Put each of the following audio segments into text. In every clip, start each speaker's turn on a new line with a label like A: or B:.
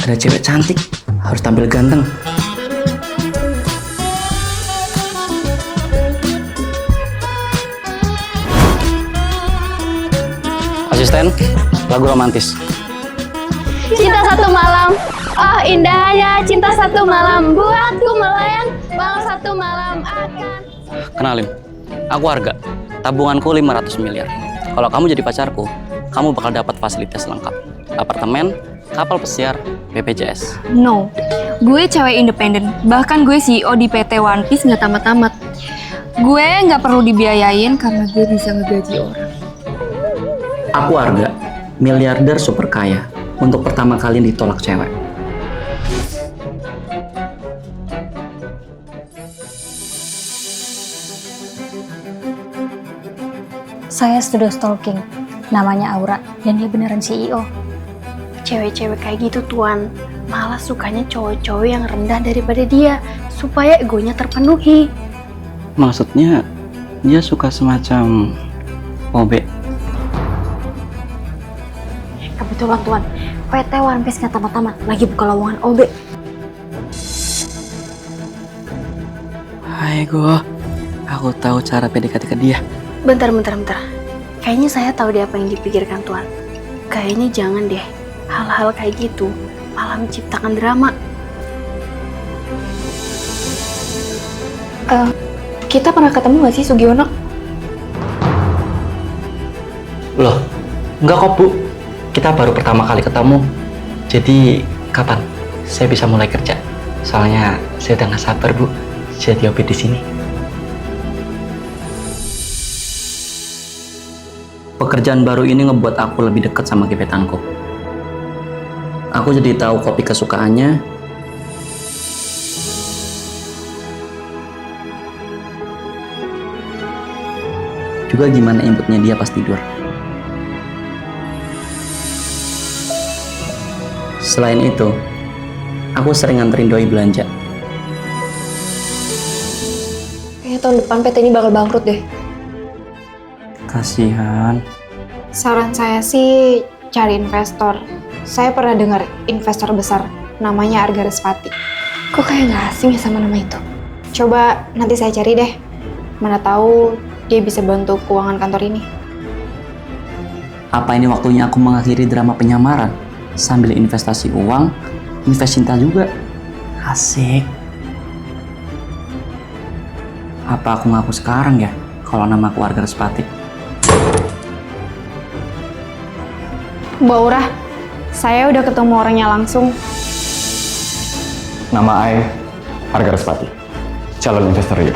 A: ada cewek cantik, harus tampil ganteng. Asisten, lagu romantis.
B: Cinta satu malam, oh indahnya cinta satu malam, buatku melayang, walau satu malam akan.
A: Kenalin, aku Arga. Tabunganku 500 miliar. Kalau kamu jadi pacarku, kamu bakal dapat fasilitas lengkap. Apartemen, kapal pesiar, BPJS.
B: No, gue cewek independen. Bahkan gue CEO di PT One Piece nggak tamat-tamat. Gue nggak perlu dibiayain karena gue bisa ngegaji orang.
A: Aku Arga, miliarder super kaya. Untuk pertama kali ditolak cewek.
C: Saya sudah stalking, namanya Aura, dan dia beneran CEO.
B: Cewek-cewek kayak gitu tuan, malah sukanya cowok-cowok yang rendah daripada dia, supaya egonya terpenuhi.
A: Maksudnya, dia suka semacam OB.
C: Kebetulan tuan, PT One Piece nggak tamat-tamat, lagi buka lowongan OB.
A: Hai Go, aku tahu cara PDKT ke dia.
B: Bentar. Kayaknya saya tahu deh apa yang dipikirkan tuan. Kayaknya jangan deh, hal-hal kayak gitu malah menciptakan drama. Kita pernah ketemu nggak sih Sugiono?
A: Loh, enggak kok Bu. Kita baru pertama kali ketemu. Jadi, kapan saya bisa mulai kerja? Soalnya saya udah nggak sabar Bu, jadi OB di sini. Pekerjaan baru ini ngebuat aku lebih dekat sama gebetanku. Aku jadi tahu kopi kesukaannya. Juga gimana inputnya dia pas tidur. Selain itu, aku sering nganterin doi belanja.
B: Kayaknya tahun depan PT ini bakal bangkrut deh.
A: Kasihan.
D: Saran saya sih cari investor. Saya pernah dengar investor besar, namanya Arga Respati.
B: Kok kayak nggak asing ya sama nama itu?
D: Coba nanti saya cari deh. Mana tahu dia bisa bantu keuangan kantor ini.
A: Apa ini waktunya aku mengakhiri drama penyamaran sambil investasi uang, invest cinta juga? Asik. Apa aku ngaku sekarang ya kalau nama aku Arga Respati?
D: Mbak Aura, saya udah ketemu orangnya langsung.
E: Nama Ai, Arga Respati, calon investor Rio.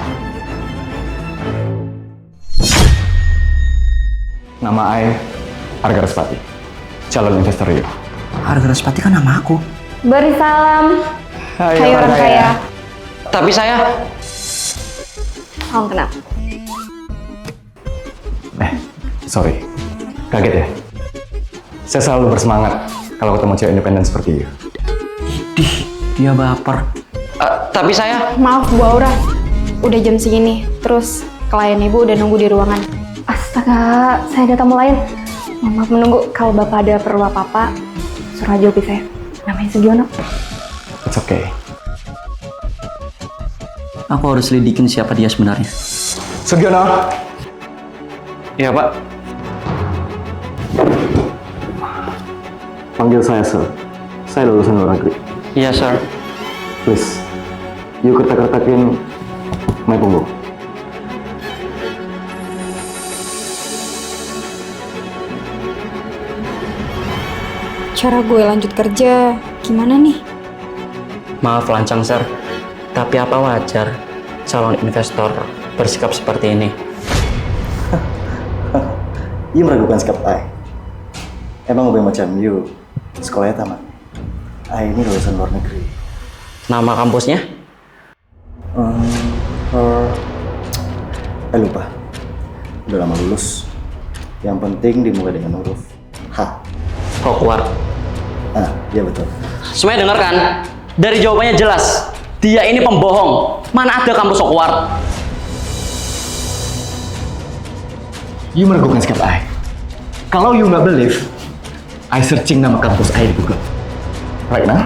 E: Nama Ai, Arga Respati, calon investor Rio.
A: Arga Respati kan nama aku.
D: Beri salam. Hai orang kaya.
A: Tapi saya...
D: Salam kenal.
E: Sorry, kaget ya? Saya selalu bersemangat kalau ketemu cewek independen seperti you.
A: Idih, dia baper. Tapi saya...
D: Maaf Bu Aura, udah jam segini. Terus klien ibu udah nunggu di ruangan.
C: Astaga, saya ada tamu lain. Mohon maaf menunggu, kalau bapak ada perlu apa-apa, suruh aja OB saya. Namanya Sugiono.
E: It's okay.
A: Aku harus lidikin siapa dia sebenarnya.
E: Sugiono! Iya Pak. Panggil saya Sir. Saya lulusan luar negeri.
A: Iya, sir.
E: Please, you kertak-kertakin my punggung.
D: Cara gue lanjut kerja gimana nih?
A: Maaf lancang, sir. Tapi apa wajar calon investor bersikap seperti ini?
F: You meragukan sikap I. Emang gue macam you sekolahnya tamat. I ini lulusan luar negeri.
A: Nama kampusnya?
F: Lupa. Udah lama lulus. Yang penting dimulai dengan huruf H.
A: Hogwarts.
F: Iya betul.
A: Semuanya dengar kan? Dari jawabannya jelas. Dia ini pembohong. Mana ada kampus Hogwarts?
E: You meragukan sikap I. Kalau you nggak believe, I searching nama kampus I di Google. Right now,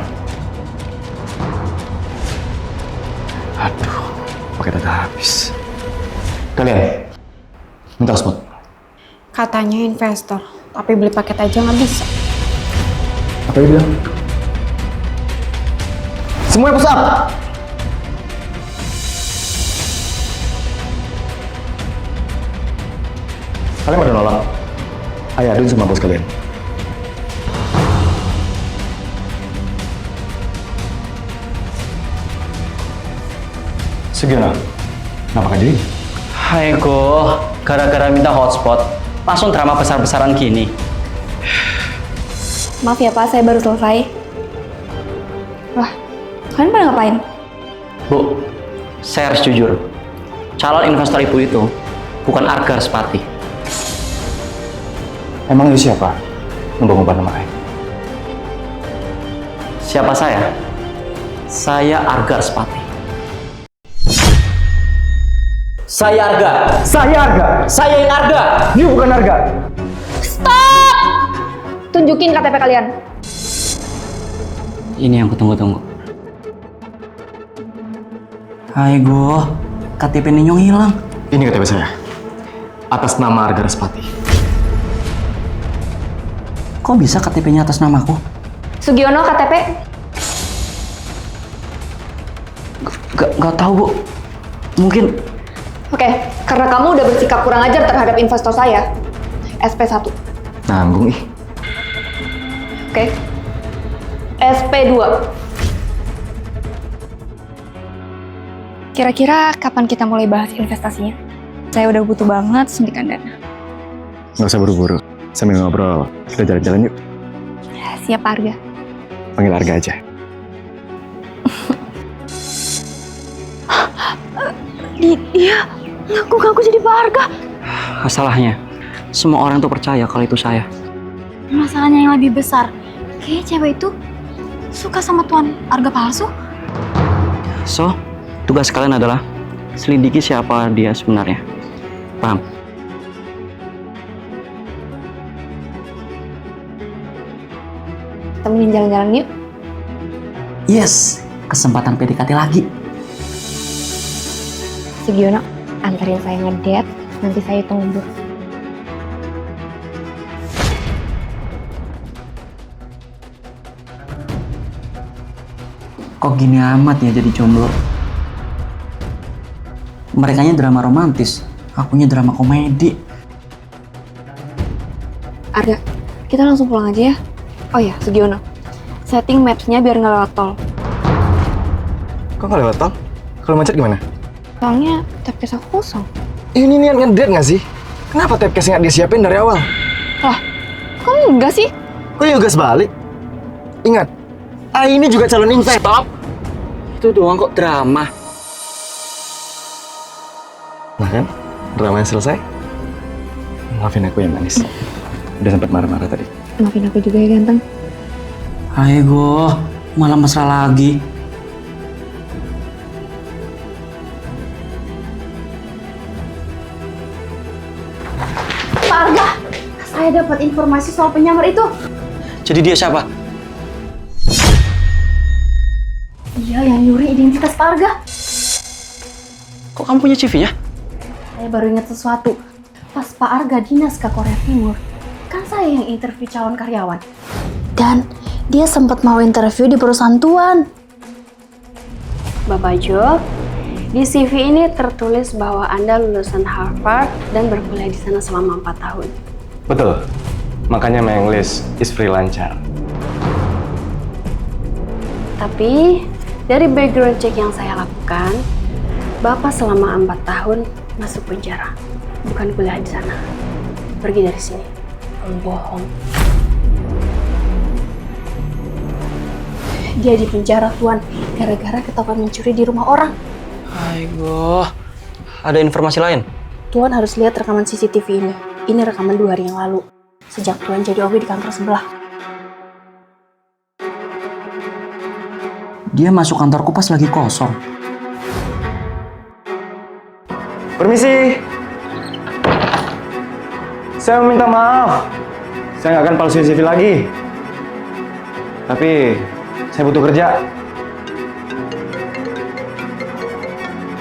E: Aduh, pakai data habis. Kalian, minta hotspot.
D: Katanya investor, tapi beli paket aja nggak bisa.
E: Apa dia bilang? Semuanya push up! Kalian pada nolak? Ayo aduin sama bos kalian. Segera, kenapa gak jadi?
A: Hai go, gara-gara minta hotspot, langsung drama besar-besaran gini.
C: Maaf ya Pak, saya baru selesai. Wah, kalian pada ngapain?
A: Bu, saya harus jujur. Calon investor ibu itu bukan Arga Respati.
E: Emang itu siapa? Ngubah-ngubah nama Ai.
A: Siapa saya? Saya Arga Respati. Saya Arga.
E: Saya Arga!
A: Saya yang Arga.
E: You bukan Arga!
C: Tunjukin KTP kalian.
A: Ini yang kutunggu-tunggu. Hai go, KTP Ninyong hilang.
E: Ini KTP saya. Atas nama Arga Respati.
A: Kok bisa KTP-nya atas namaku?
C: Sugiono KTP.
A: Gak tahu bu. Mungkin
C: Oke, karena kamu udah bersikap kurang ajar terhadap investor saya. SP1.
E: Nanggung ih.
C: Oke. SP2.
B: Kira-kira kapan kita mulai bahas investasinya? Saya udah butuh banget suntikan dana.
E: Nggak usah buru-buru. Sambil ngobrol, kita jalan-jalan yuk.
B: Siap Arga.
E: Panggil Arga aja.
B: Dia ngaku-ngaku jadi Pak Arga.
A: masalahnya semua orang tuh percaya kalau itu saya.
B: Masalahnya yang lebih besar, kayaknya cewek itu suka sama tuan Arga palsu.
A: So, tugas kalian adalah selidiki siapa dia sebenarnya. Paham?
C: Temenin jalan-jalan yuk.
A: Yes, kesempatan PDKT lagi.
C: Sugiono, anterin saya ngedate, nanti saya hitung mundur.
A: Kok gini amat ya jadi jomblo? Merekanya drama romantis, akunya drama komedi.
C: Arga, kita langsung pulang aja ya. Oh ya, Sugiono, setting maps-nya biar nggak lewat tol.
E: Kok nggak lewat tol? Kalau macet gimana?
C: Soalnya tapcase aku kosong.
E: Ini niat ngedate nggak sih? Kenapa tapcase nggak disiapin dari awal?
C: Lah, kok enggak sih?
E: Kok ya gas balik? Ingat, ini juga calon investor.
A: Stop! Itu doang kok drama.
E: Nah kan, dramanya selesai. Maafin aku ya manis. Udah sempat marah-marah tadi.
C: Maafin aku juga ya ganteng.
A: Hai go, malah mesra lagi.
C: Pak Arga, saya dapat informasi soal penyamar itu.
A: Jadi dia siapa?
C: Iya, yang nyuri identitas Pak Arga.
A: Kok kamu punya CV-nya?
C: Saya baru ingat sesuatu. Pas Pak Arga dinas ke Korea Timur, kan saya yang interview calon karyawan. Dan dia sempat mau interview di perusahaan Tuan. Bapak Jo, di CV ini tertulis bahwa Anda lulusan Harvard dan berkuliah di sana selama 4 tahun.
E: Betul. Makanya my English is freelancer.
C: Tapi dari background check yang saya lakukan, Bapak selama 4 tahun masuk penjara, bukan kuliah di sana. Pergi dari sini. Kamu bohong. Dia di penjara, Tuan, gara-gara ketahuan mencuri di rumah orang.
A: Aigo, ada informasi lain?
C: Tuan harus lihat rekaman CCTV ini. Ini rekaman 2 hari yang lalu. Sejak Tuan jadi OB di kantor sebelah.
A: Dia masuk kantorku pas lagi kosong.
E: Permisi. Saya minta maaf. Saya nggak akan palsuin CV lagi. Tapi saya butuh kerja.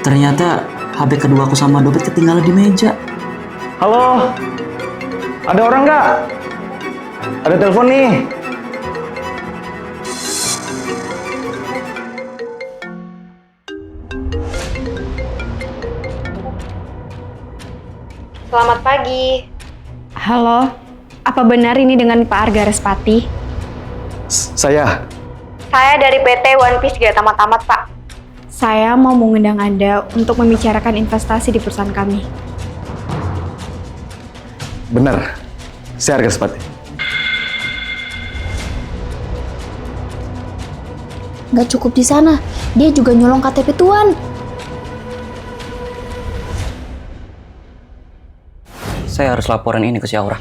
A: Ternyata HP kedua aku sama dompet ketinggalan di meja.
E: Halo? Ada orang nggak? Ada telepon nih.
D: Selamat pagi. Halo, apa benar ini dengan Pak Arga Respati?
E: Saya.
D: Saya dari PT One Piece Gak Tamat-Tamat, Pak. Saya mau mengundang Anda untuk membicarakan investasi di perusahaan kami.
E: Benar. Saya Arga Respati.
C: Nggak cukup di sana, dia juga nyolong KTP Tuan.
A: Saya harus laporan ini ke si Aura.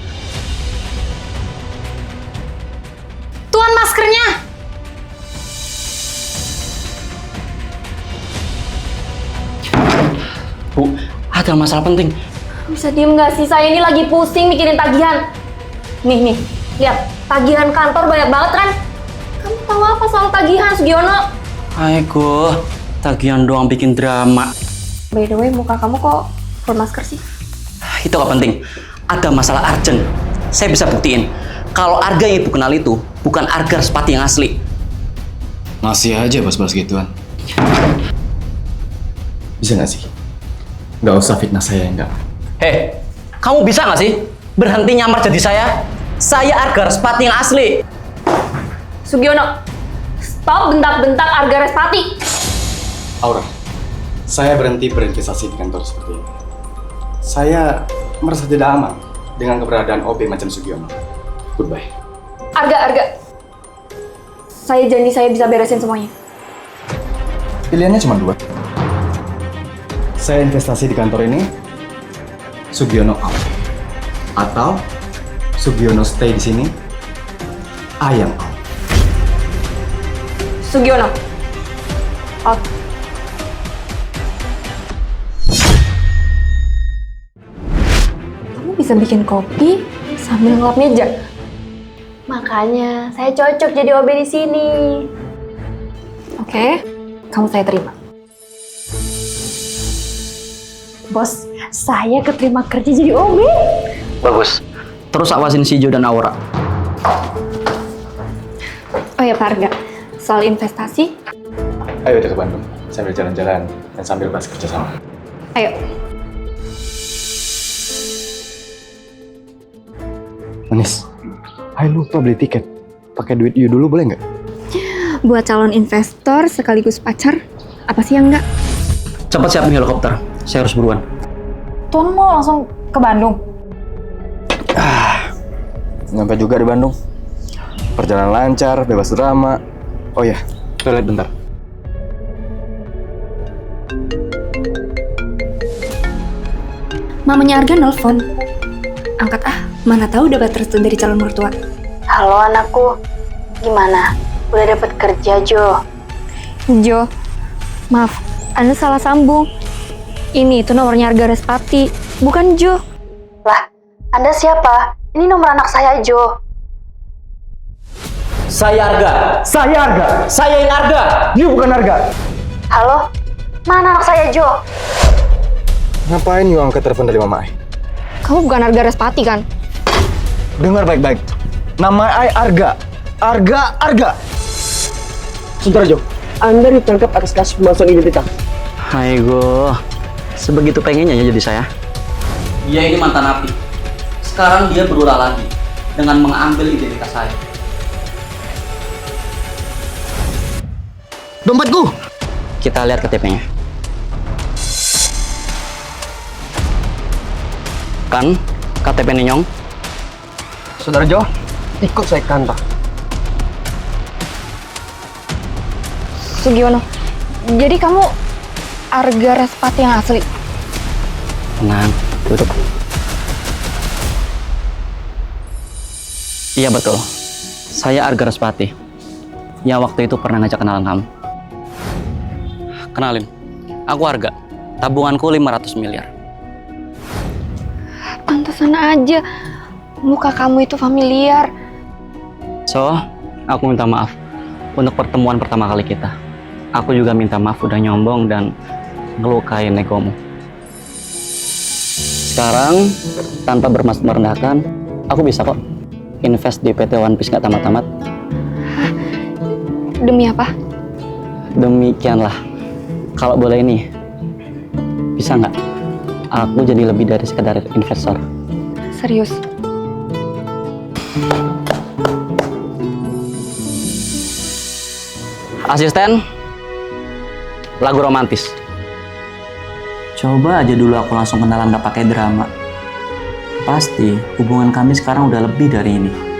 C: Tuan, maskernya!
A: Bu, ada masalah penting.
C: Bisa diem nggak sih? Saya ini lagi pusing mikirin tagihan. Nih, lihat. Tagihan kantor banyak banget kan? Kamu tahu apa soal tagihan, Sugiono?
A: Aiko, tagihan doang bikin drama.
C: By the way, muka kamu kok full masker sih?
A: Itu gak penting. Ada masalah urgent. Saya bisa buktiin kalau Arga yang ibu kenal itu bukan Arga Respati yang asli.
E: Masih aja bahas-bahas gituan. Bisa nggak sih? Nggak usah fitnah saya, enggak.
A: Hei, kamu bisa nggak sih berhenti nyamar jadi saya? Saya Arga Respati yang asli.
C: Sugiono, stop bentak-bentak Arga Respati.
E: Aura, saya berhenti berinvestasi di kantor seperti ini. Saya merasa tidak aman dengan keberadaan OB macam Sugiono. Goodbye.
C: Arga. Saya janji saya bisa beresin semuanya.
E: Pilihannya cuma dua. Saya investasi di kantor ini, Sugiono out. Atau Sugiono stay di sini, I am out.
C: Sugiono, out. Kamu bisa bikin kopi sambil ngelap meja. Makanya saya cocok jadi OB di sini. Oke, kamu saya terima. Bos, saya keterima kerja jadi OB.
A: Bagus. Terus awasin si Jo dan Aura.
C: Oh ya Pak Arga, soal investasi,
E: Ayo kita ke Bandung, sambil jalan-jalan dan sambil bahas kerjasama.
C: ayo.
E: Manis, ayo lupa beli tiket. Pakai duit you dulu boleh nggak?
B: Buat calon investor sekaligus pacar, apa sih yang enggak?
A: Cepat siapin helikopter. Saya harus buruan.
D: Tuan mau langsung ke Bandung?
E: Nyampe juga di Bandung. Perjalanan lancar, bebas drama. Oh ya, toilet bentar.
B: Mamanya Arga nelfon. Angkat mana tahu dapat restu dari calon mertua.
C: Halo anakku, gimana? Udah dapat kerja, Jo?
B: Jo, maaf, Anda salah sambung. Ini itu nomornya Arga Respati, bukan Jo.
C: Lah, Anda siapa? Ini nomor anak saya, Jo.
A: Saya Arga.
E: Saya Arga!
A: Saya yang Arga.
E: You bukan Arga!
C: Halo? Mana anak saya, Jo?
E: Ngapain you angkat telepon dari Mama Ai?
B: Kamu bukan Arga Respati kan?
E: Dengar baik-baik. Nama Ai Arga. Arga!
G: Saudara Jo, Anda ditangkap atas kasus pemalsuan identitas.
A: Aiko, sebegitu pengennya ya jadi saya. Dia ini mantan napi. Sekarang dia berulah lagi dengan mengambil identitas saya.
G: Dompetku!
A: Kita lihat KTP-nya. Kan, KTP Ninyong.
G: Saudara Jo, ikut saya ke kantor.
B: Sugiono, jadi kamu Arga Respati yang asli?
A: Tenang, duduk. Iya betul, saya Arga Respati. Yang waktu itu pernah ngajak kenalan kamu. Kenalin, aku Arga. Tabunganku 500 miliar.
B: Pantesan aja, muka kamu itu familiar.
A: So, aku minta maaf untuk pertemuan pertama kali kita. Aku juga minta maaf udah nyombong dan ngelukain egomu. Sekarang, tanpa bermaksud merendahkan, aku bisa kok invest di PT One Piece nggak tamat-tamat.
B: Demi apa?
A: Demikianlah. Kalau boleh ini, bisa nggak? Aku jadi lebih dari sekedar investor.
B: Serius?
A: Asisten, lagu romantis. Coba aja dulu aku langsung kenalan gak pakai drama. Pasti hubungan kami sekarang udah lebih dari ini.